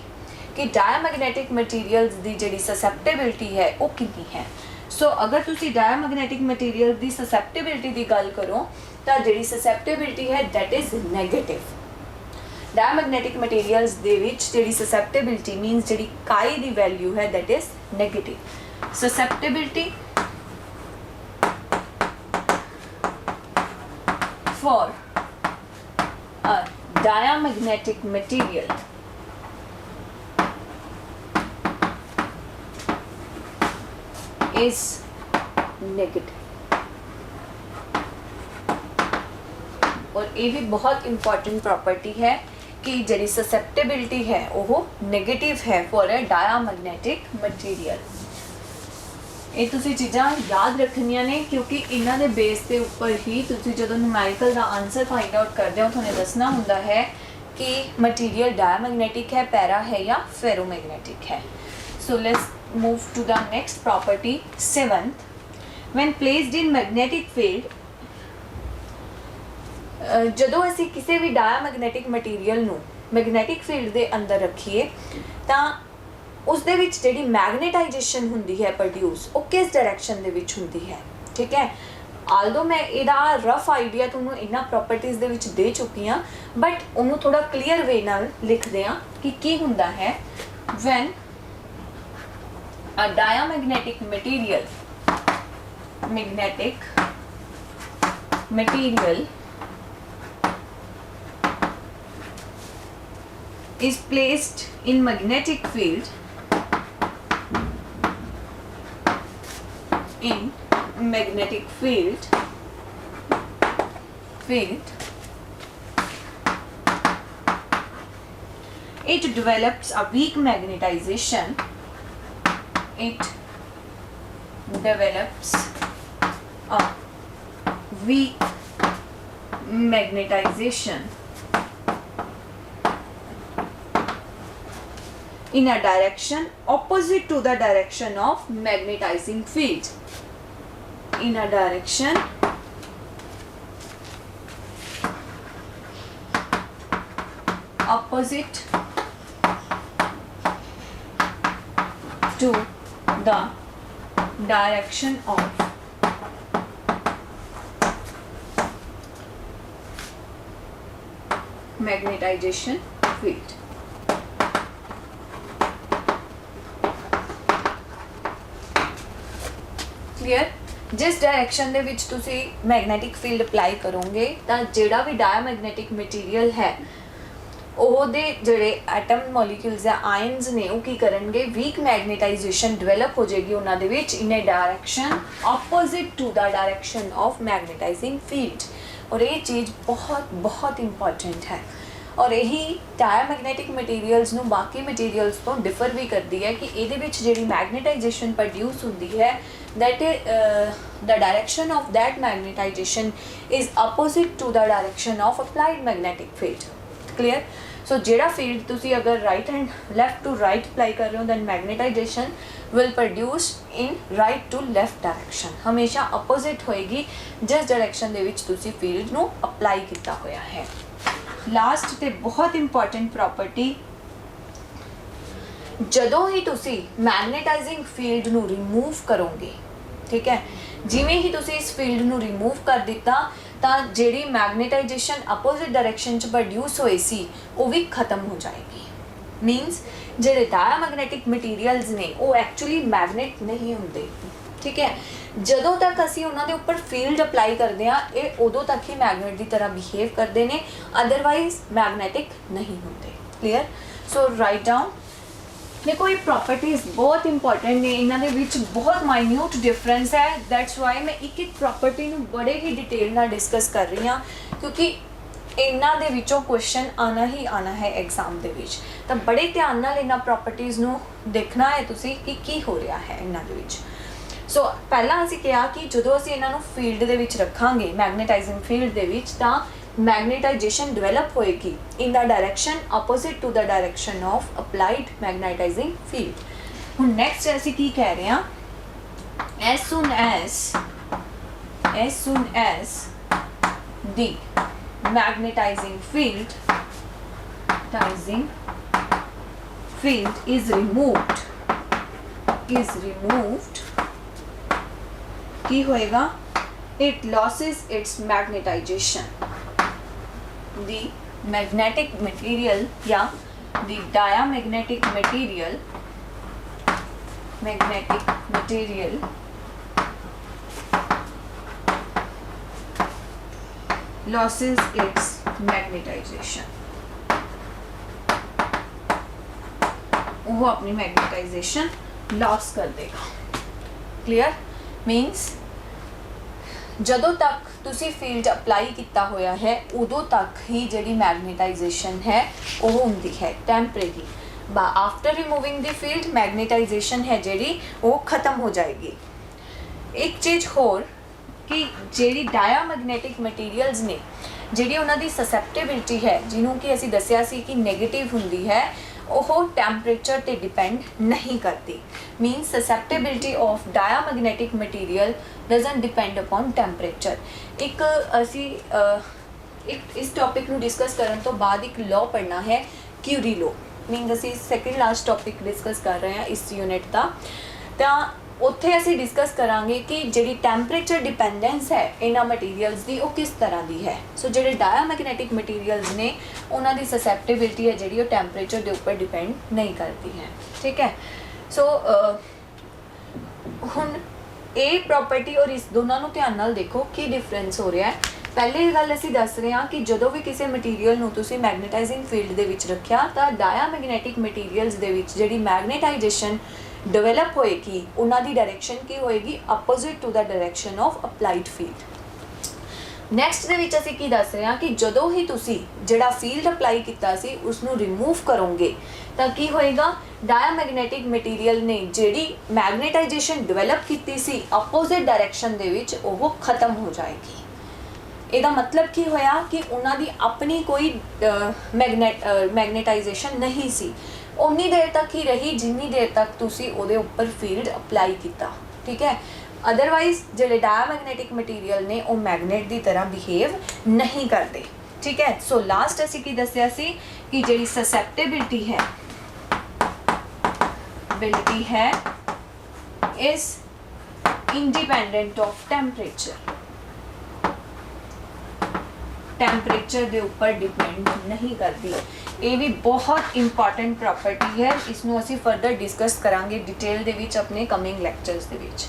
कि डायमैगनैटिक मटीरियल्स की जी ससैप्टेबिलिटी है वो कितनी है सो अगर तुसी डायमैगनैटिक मटीरियल की ससैप्टेबिलिटी की गल करो तो जी ससैप्टेबिलिटी है दैट इज़ नैगेटिव डायमैगनैटिक मटीरियल्स दे विच जी ससैप्टेबिलिटी मीनस जी काई की वैल्यू है that is negative ससैप्टेबिलिटी for a डायमैगनैटिक material is negative और ये भी बहुत इंपॉर्टेंट प्रॉपर्टी है कि जी ससैप्टेबिलिटी है वो नेगेटिव है फॉर अ डायमैगनैटिक मटीरियल ये तुसी चीज़ां याद रखनियां ने क्योंकि इन्हां दे बेस के उपर ही तुसी जदों न्यूमेरिकल का आंसर फाइंड आउट करते हो तुहानूं दसना हुंदा है कि मटीरियल डायमैगनैटिक है पैरा है या फेरोमैगनैटिक है so let's move to the next property 7th when placed in magnetic field ਜਦੋਂ ਅਸੀਂ ਕਿਸੇ ਵੀ ਡਾਇਆਮੈਗਨੈਟਿਕ ਮਟੀਰੀਅਲ ਨੂੰ ਮੈਗਨੈਟਿਕ ਫੀਲਡ ਦੇ ਅੰਦਰ ਰੱਖੀਏ ਤਾਂ ਉਸ ਦੇ ਵਿੱਚ ਜਿਹੜੀ ਮੈਗਨੇਟਾਈਜੇਸ਼ਨ ਹੁੰਦੀ ਹੈ ਪ੍ਰੋਡਿਊਸ ਉਹ ਕਿਸ ਡਾਇਰੈਕਸ਼ਨ ਦੇ ਵਿੱਚ ਹੁੰਦੀ ਹੈ ਠੀਕ ਹੈ ਆਲਦੋ ਮੈਂ ਇਹਦਾ ਰਫ ਆਈਡੀਆ ਤੁਹਾਨੂੰ ਇਹਨਾਂ ਪ੍ਰੋਪਰਟੀਜ਼ ਦੇ ਵਿੱਚ ਦੇ ਚੁੱਕੀ ਹਾਂ ਬਟ ਉਹਨੂੰ ਥੋੜਾ ਕਲੀਅਰ ਵੇ ਨਾਲ ਲਿਖਦੇ ਹਾਂ ਕਿ ਕੀ ਹੁੰਦਾ ਹੈ when a diamagnetic material is placed in magnetic field it develops a weak magnetization it develops a weak magnetization in a direction opposite to the direction of magnetizing field in a direction opposite to the direction of magnetization field clear जिस direction ਦੇ ਵਿੱਚ ਤੁਸੀਂ magnetic field apply करोगे ਤਾਂ ਜਿਹੜਾ ਵੀ diamagnetic material है ਉਹਦੇ ਜਿਹੜੇ ਐਟਮ ਮੋਲੀਕਿਊਲਸ ਜਾਂ ਆਇਨਸ ਨੇ ਉਹ ਕੀ ਕਰਨਗੇ ਵੀਕ ਮੈਗਨੇਟਾਈਜੇਸ਼ਨ ਡਿਵੈਲਪ ਹੋ ਜਾਏਗੀ ਉਹਨਾਂ ਦੇ ਵਿੱਚ in a direction opposite to the direction of magnetizing field ਔਰ ਇਹ ਚੀਜ਼ ਬਹੁਤ ਬਹੁਤ ਇੰਪੋਰਟੈਂਟ ਹੈ ਔਰ ਇਹੀ ਡਾਇਆਮੈਗਨੈਟਿਕ ਮਟੀਰੀਅਲਸ ਨੂੰ ਬਾਕੀ ਮਟੀਰੀਅਲਸ ਤੋਂ ਡਿਫਰ ਵੀ ਕਰਦੀ ਹੈ ਕਿ ਇਹਦੇ ਵਿੱਚ ਜਿਹੜੀ ਮੈਗਨੇਟਾਈਜੇਸ਼ਨ ਪ੍ਰੋਡਿਊਸ ਹੁੰਦੀ ਹੈ that the direction of that magnetization is opposite to the direction of applied magnetic field clear so ਜਿਹੜਾ field ਤੁਸੀਂ ਅਗਰ right and left to right apply ਕਰ ਰਹੇ ਹੋ then magnetization will produce in right to left direction ਹਮੇਸ਼ਾ opposite ਹੋਏਗੀ ਜਿਸ direction ਦੇ ਵਿੱਚ ਤੁਸੀਂ field ਨੂੰ apply ਕੀਤਾ ਹੋਇਆ ਹੈ ਲਾਸਟ ਤੇ ਬਹੁਤ ਇੰਪੋਰਟੈਂਟ ਪ੍ਰੋਪਰਟੀ ਜਦੋਂ ਹੀ ਤੁਸੀਂ ਮੈਗਨੇਟਾਈਜ਼ਿੰਗ ਫੀਲਡ ਨੂੰ ਰਿਮੂਵ ਕਰੋਗੇ ਠੀਕ ਹੈ ਜਿਵੇਂ ਹੀ ਤੁਸੀਂ ਇਸ ਫੀਲਡ ਨੂੰ ਰਿਮੂਵ ਕਰ ਦਿੱਤਾ ਤਾਂ ਜਿਹੜੀ ਮੈਗਨੇਟਾਈਜੇਸ਼ਨ ਅਪੋਜ਼ਿਟ ਡਾਇਰੈਕਸ਼ਨ 'ਚ ਪ੍ਰੋਡਿਊਸ ਹੋਈ ਸੀ ਉਹ ਵੀ ਖਤਮ ਹੋ ਜਾਏਗੀ मीनस ਜਿਹੜੇ ਡਾਇਆਮੈਗਨੈਟਿਕ ਮਟੀਰੀਅਲਸ ਨੇ ਉਹ ਐਕਚੁਅਲੀ ਮੈਗਨੇਟ ਨਹੀਂ ਹੁੰਦੇ, ਠੀਕ ਹੈ। ਜਦੋਂ ਤੱਕ ਅਸੀਂ ਉਹਨਾਂ ਦੇ ਉੱਪਰ ਫੀਲਡ ਅਪਲਾਈ ਕਰਦੇ ਹਾਂ ਇਹ ਉਦੋਂ ਤੱਕ ਹੀ ਮੈਗਨੇਟ ਦੀ ਤਰ੍ਹਾਂ ਬਿਹੇਵ ਕਰਦੇ ਨੇ, ਅਦਰਵਾਈਜ਼ ਮੈਗਨੈਟਿਕ ਨਹੀਂ ਹੁੰਦੇ। ਕਲੀਅਰ? ਸੋ ਰਾਈਟ ਡਾਊਨ। देखो ये प्रॉपर्टीज़ बहुत इंपॉर्टेंट ने, इन्होंने विच बहुत माइन्यूट डिफरेंस है, दैट्स वाई मैं एक एक प्रॉपर्टी नूं बड़े ही डिटेल नाल डिस्कस कर रही हाँ, क्योंकि इन्हां दे विचों क्वेश्चन आना ही आना है एग्जाम दे विच। तो बड़े ध्यान नाल इन्हां प्रॉपर्टीज़ नूं देखना है तुसीं कि की हो रहा है इन्हां दे विच। सो पहला असीं कहा कि जदों असीं इन्हां नूं फील्ड दे विच रखांगे, मैगनेटाइजिंग फील्ड दे विच, तां मैग्नेटाइजेशन डेवलप होएगी in the direction opposite to the direction of applied magnetising field. हुण नैक्सट असीं की कह रहे हैं, as soon as the magnetizing field is removed की होएगा, it loses its magnetization। the magnetic material या the diamagnetic material loses its magnetization, वो अपनी मैग्नेटाइजेशन लॉस कर देगा। क्लियर? मीन्स ਜਦੋਂ तक तुसी फील्ड अप्लाई किया होया है उदों तक ही जिहड़ी मैग्नेटाइजेशन है वो हुंदी है temporary, after removing the field magnetisation है जिहड़ी वो खत्म हो जाएगी। एक चीज़ होर कि जिहड़ी डायामैगनेटिक मटीरियल्स ने जिहड़ी उन्हां दी ससैप्टेबिलिटी है, जिन्हों कि असीं दस्सिया सी कि नैगेटिव हुंदी है, ਉਹ ਟੈਂਪਰੇਚਰ ਤੇ ਡਿਪੈਂਡ ਨਹੀਂ ਕਰਦੀ। Means susceptibility of diamagnetic material doesn't depend upon temperature. ਇੱਕ ਅਸੀਂ ਇਸ ਟੌਪਿਕ ਨੂੰ ਡਿਸਕਸ ਕਰਨ ਤੋਂ ਬਾਅਦ ਇੱਕ ਲਾਅ ਪੜ੍ਹਨਾ ਹੈ, ਕਿਊਰੀ ਲਾਅ। ਮੀਨਸ ਅਸੀਂ ਸੈਕਿੰਡ ਲਾਸਟ ਟੌਪਿਕ ਡਿਸਕਸ ਕਰ ਰਹੇ ਹਾਂ ਇਸ ਯੂਨਿਟ ਦਾ, ਤਾਂ ਉੱਥੇ ਅਸੀਂ ਡਿਸਕਸ ਕਰਾਂਗੇ ਕਿ ਜਿਹੜੀ ਟੈਂਪਰੇਚਰ ਡਿਪੈਂਡੈਂਸ ਹੈ ਇਹਨਾਂ ਮਟੀਰੀਅਲਸ ਦੀ ਉਹ ਕਿਸ ਤਰ੍ਹਾਂ ਦੀ ਹੈ। ਸੋ ਜਿਹੜੇ ਡਾਇਆਮੈਗਨੈਟਿਕ ਮਟੀਰੀਅਲਸ ਨੇ ਉਹਨਾਂ ਦੀ ਸਸੈਪਟੇਬਿਲਿਟੀ ਹੈ ਜਿਹੜੀ ਉਹ ਟੈਂਪਰੇਚਰ ਦੇ ਉੱਪਰ ਡਿਪੈਂਡ ਨਹੀਂ ਕਰਦੀ ਹੈ, ਠੀਕ ਹੈ। ਸੋ ਹੁਣ ਇਹ ਪ੍ਰੋਪਰਟੀ ਔਰ ਇਸ ਦੋਨਾਂ ਨੂੰ ਧਿਆਨ ਨਾਲ ਦੇਖੋ ਕੀ ਡਿਫਰੈਂਸ ਹੋ ਰਿਹਾ ਹੈ। ਪਹਿਲੀ ਗੱਲ ਅਸੀਂ ਦੱਸ ਰਹੇ ਹਾਂ ਕਿ ਜਦੋਂ ਵੀ ਕਿਸੇ ਮਟੀਰੀਅਲ ਨੂੰ ਤੁਸੀਂ ਮੈਗਨੇਟਾਈਜ਼ਿੰਗ ਫੀਲਡ ਦੇ ਵਿੱਚ ਰੱਖਿਆ ਤਾਂ ਡਾਇਆਮੈਗਨੈਟਿਕ ਮਟੀਰੀਅਲਸ ਦੇ ਵਿੱਚ ਜਿਹੜੀ ਮੈਗਨੇਟਾਈਜੇਸ਼ਨ ਡਿਵੈਲਪ ਹੋਏਗੀ ਉਹਨਾਂ ਦੀ ਡਾਇਰੈਕਸ਼ਨ ਕੀ ਹੋਏਗੀ, opposite to the direction of applied field. Next ਦੇ ਵਿੱਚ ਅਸੀਂ ਕੀ ਦੱਸ ਰਹੇ ਹਾਂ ਕਿ ਜਦੋਂ ਹੀ ਤੁਸੀਂ ਜਿਹੜਾ ਫੀਲਡ ਅਪਲਾਈ ਕੀਤਾ ਸੀ ਉਸ ਨੂੰ ਰਿਮੂਵ ਕਰੋਗੇ ਤਾਂ ਕੀ ਹੋਏਗਾ, ਡਾਇਆਮੈਗਨੈਟਿਕ ਮਟੀਰੀਅਲ ਨੇ ਜਿਹੜੀ ਮੈਗਨੇਟਾਈਜੇਸ਼ਨ ਡਿਵੈਲਪ ਕੀਤੀ ਸੀ ਅਪੋਜ਼ਿਟ ਡਾਇਰੈਕਸ਼ਨ ਦੇ ਵਿੱਚ ਉਹ ਖਤਮ ਹੋ ਜਾਏਗੀ। ਇਹਦਾ ਮਤਲਬ ਕੀ ਹੋਇਆ ਕਿ ਉਹਨਾਂ ਦੀ ਆਪਣੀ ਕੋਈ ਮੈਗਨੇਟਾਈਜੇਸ਼ਨ ਨਹੀਂ ਸੀ, ਉਨੀ ਦੇਰ तक ही रही जिन्नी देर तक तुसी उहदे उपर फील्ड अप्लाई किया, ठीक है। अदरवाइज जिहड़े डायमैगनेटिक मटीरियल ने वो मैगनेट की तरह बिहेव नहीं करते, ठीक है। सो लास्ट असीं की दस्सिया सी कि जिहड़ी ससैप्टेबिलिटी है इज इंडिपेंडेंट ऑफ टैंपरेचर के उपर डिपेंड नहीं करती। ये भी बहुत इंपॉर्टेंट प्रॉपर्टी है, इसनों असीं फर्दर डिस्कस करांगे डिटेल दे विच अपने कमिंग लैक्चर्स दे विच।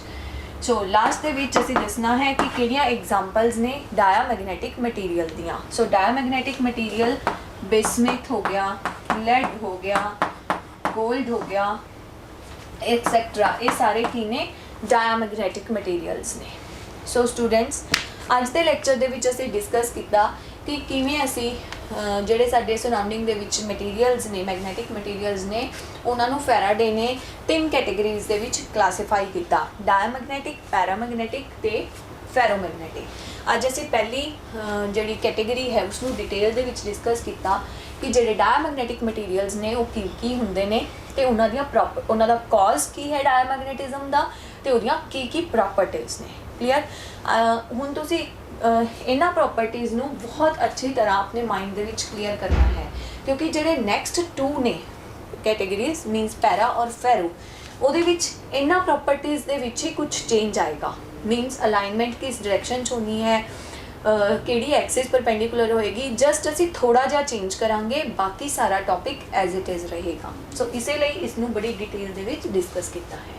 सो लास्ट दे विच असीं दसना है कि किहड़ियां एग्जांपल्स ने डायमैगनेटिक मटीरियल दियां। सो डायमैगनेटिक मटीरियल बिस्मिथ हो गया, लेड हो गया, गोल्ड हो गया, एक्सेट्रा, ये सारे की ने डायमैगनेटिक मटीरियल्स ने। सो स्टूडेंट्स ਅੱਜ ਦੇ ਲੈਕਚਰ ਦੇ ਵਿੱਚ ਅਸੀਂ ਡਿਸਕਸ ਕੀਤਾ ਕਿ ਕਿਵੇਂ ਅਸੀਂ ਜਿਹੜੇ ਸਾਡੇ ਸਰਾਊਂਡਿੰਗ ਦੇ ਵਿੱਚ ਮਟੀਰੀਅਲਸ ਨੇ, ਮੈਗਨੈਟਿਕ ਮਟੀਰੀਅਲਸ ਨੇ, ਉਹਨਾਂ ਨੂੰ ਫੈਰਾਡੇ ਨੇ 3 ਕੈਟੇਗਰੀਜ਼ ਦੇ ਵਿੱਚ ਕਲਾਸੀਫਾਈ ਕੀਤਾ, ਡਾਇਮੈਗਨੈਟਿਕ, ਪੈਰਾਮੈਗਨੈਟਿਕ ਤੇ ਫੈਰੋਮੈਗਨੈਟਿਕ। ਅੱਜ ਅਸੀਂ ਪਹਿਲੀ ਜਿਹੜੀ ਕੈਟੇਗਰੀ ਹੈ ਉਸ ਨੂੰ ਡਿਟੇਲ ਦੇ ਵਿੱਚ ਡਿਸਕਸ ਕੀਤਾ ਕਿ ਜਿਹੜੇ ਡਾਇਮੈਗਨੈਟਿਕ ਮਟੀਰੀਅਲਸ ਨੇ ਉਹ ਕੀ ਹੁੰਦੇ ਨੇ ਤੇ ਉਹਨਾਂ ਦਾ ਕਾਜ਼ ਕੀ ਹੈ ਡਾਇਮੈਗਨੈਟਿਜ਼ਮ ਦਾ ਤੇ ਉਹਦੀਆਂ ਕੀ ਪ੍ਰੋਪਰਟੀਜ਼ ਨੇ। क्लीयर? हुण तुसी इन्हां प्रॉपर्टीज़ नूं बहुत अच्छी तरह अपने माइंड दे विच क्लीयर करना है, क्योंकि जिहड़े नैक्सट 2 ने कैटेगरीज मीनस पैरा और फैरो, उहदे विच इन्हां प्रॉपर्टीज़ दे विच ही कुछ चेंज आएगा। मीनस अलाइनमेंट किस डायरेक्शन च होनी है, ਕਿਹੜੀ ਐਕਸਿਸ ਪਰਪੈਂਡੀਕੂਲਰ ਹੋਏਗੀ, ਜਸਟ ਅਸੀਂ ਥੋੜਾ ਜਿਹਾ ਚੇਂਜ ਕਰਾਂਗੇ, ਬਾਕੀ ਸਾਰਾ ਟੌਪਿਕ ਐਜ਼ ਇਟ ਇਜ਼ ਰਹੇਗਾ। ਸੋ ਇਸੇ ਲਈ ਇਸ ਨੂੰ ਬੜੀ ਡਿਟੇਲ ਦੇ ਵਿੱਚ ਡਿਸਕਸ ਕੀਤਾ ਹੈ।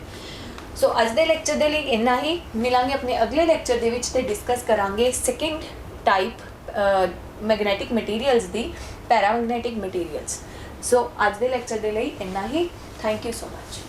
ਸੋ ਅੱਜ ਦੇ ਲੈਕਚਰ ਦੇ ਲਈ ਇੰਨਾ ਹੀ। ਮਿਲਾਂਗੇ ਆਪਣੇ ਅਗਲੇ ਲੈਕਚਰ ਦੇ ਵਿੱਚ ਤੇ ਡਿਸਕਸ ਕਰਾਂਗੇ ਸੈਕਿੰਡ ਟਾਈਪ ਮੈਗਨੈਟਿਕ ਮਟੀਰੀਅਲਸ ਦੀ, ਪੈਰਾਮੈਗਨੈਟਿਕ ਮਟੀਰੀਅਲਸ। ਸੋ ਅੱਜ ਦੇ ਲੈਕਚਰ ਦੇ ਲਈ ਇੰਨਾ ਹੀ। Thank you so much.